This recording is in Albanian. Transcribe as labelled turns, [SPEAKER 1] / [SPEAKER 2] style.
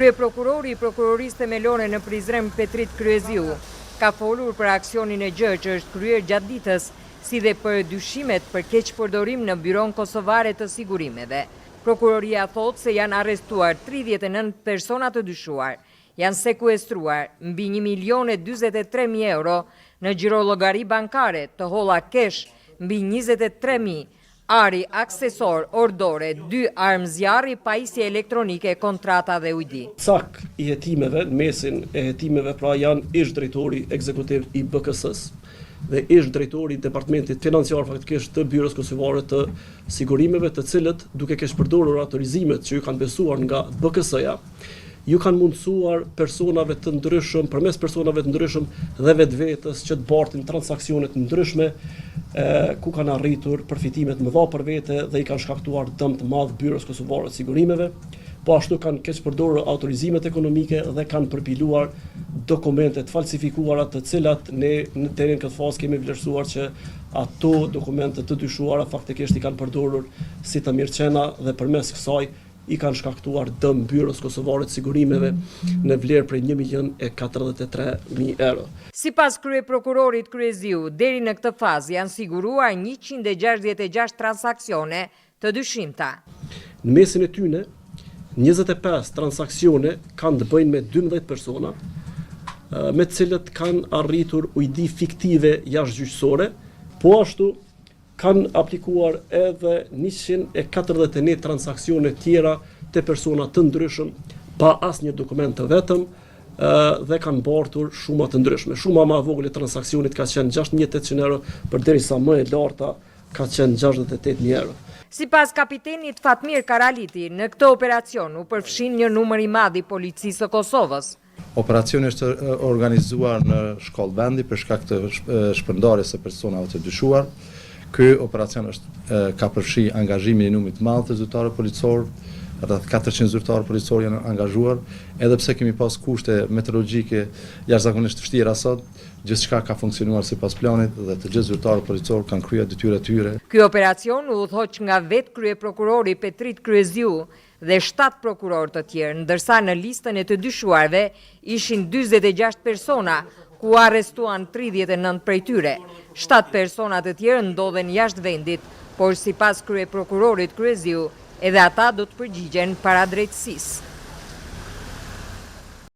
[SPEAKER 1] Kryeprokurori i Prokurorisë Themelore në Prizren Petrit Kryeziu ka folur për aksionin e gjë që është kryer gjatë ditës, si dhe për dyshimet për keqpërdorim në Byron Kosovare të Sigurimeve. Prokuroria thot se janë arrestuar 39 persona të dyshuar, janë sekuestruar mbi 1.043.000 euro në xhirologari bankare, të holla kesh mbi 23.000, ari, aksesor, ordore, 2 armë zjarri, pajisje elektronike, kontrata dhe ujdi.
[SPEAKER 2] Cak i hetimeve, në mesin e hetimeve pra janë ish drejtori ekzekutiv i BKS-s dhe ish drejtori i departamentit financiar faktikisht të Byros Kosovare të Sigurimeve, të cilët duke kesh përdorur autorizimet që ju kanë besuar nga BKS-ja, ju kanë mundësuar personave të ndryshëm, përmes personave të ndryshëm dhe vetvetes që të bartin transaksione të ndryshme, ku kanë arritur përfitimet më dha për vete dhe i kanë shkaktuar dëm të madh Byros Kosovare të Sigurimeve, po ashtu kanë keq përdorur autorizimet ekonomike dhe kanë përpiluar dokumente të falsifikuara, të cilat ne deri në këtë fazë kemi vlerësuar që ato dokumente të dyshuara faktikisht i kanë përdorur si të mirëqena dhe përmes kësaj i kanë shkaktuar dëm Byros Kosovare të Sigurimeve në vlerë prej 1.043.000 euro.
[SPEAKER 1] Sipas kryeprokurorit Kryeziu, deri në këtë fazë janë siguruar 166 transaksione të dyshimta.
[SPEAKER 2] Në mesin e tyne, 25 transaksione kanë të bëjnë me 12 persona, me cilët kanë arritur ujdi fiktive jashtëgjyqësore, po ashtu kanë aplikuar edhe 141 transaksione tjera të persona të ndryshëm pa asnjë dokument të vetëm dhe kanë bartur shuma të ndryshme. Shuma më e vogël e transaksionit ka qenë 6.800 euro, përderisa më e larta ka qenë 68.000 euro.
[SPEAKER 1] Sipas kapitenit Fatmir Karaliti, në këtë operacion u përfshin një numër i madh i policisë së Kosovës.
[SPEAKER 3] Operacioni është organizuar në shkollë vendi për shkak të shpërndarjes së personave të dyshuar. Ky operacion ka përfshi angazhimin e numrit të madh të zyrtarëve policor, rreth 400 zyrtarë policor janë angazhuar, edhe pse kemi pas kushte meteorologjike jashtëzakonisht të vështira sot, gjithçka ka funksionuar sipas planit dhe të gjithë zyrtarët policor kanë kryer detyrat e tyre.
[SPEAKER 1] Ky operacion u udhëhoq nga vetë kryeprokurori Petrit Kryeziu dhe 7 prokurorë të tjerë, ndërsa në listën e të dyshuarve ishin 46 persona, ku arrestuan 39 prej tyre. 7 persona të tjerë ndodhen jashtë vendit, por sipas kryeprokurorit Kryeziu, edhe ata do të përgjigjen para drejtësisë.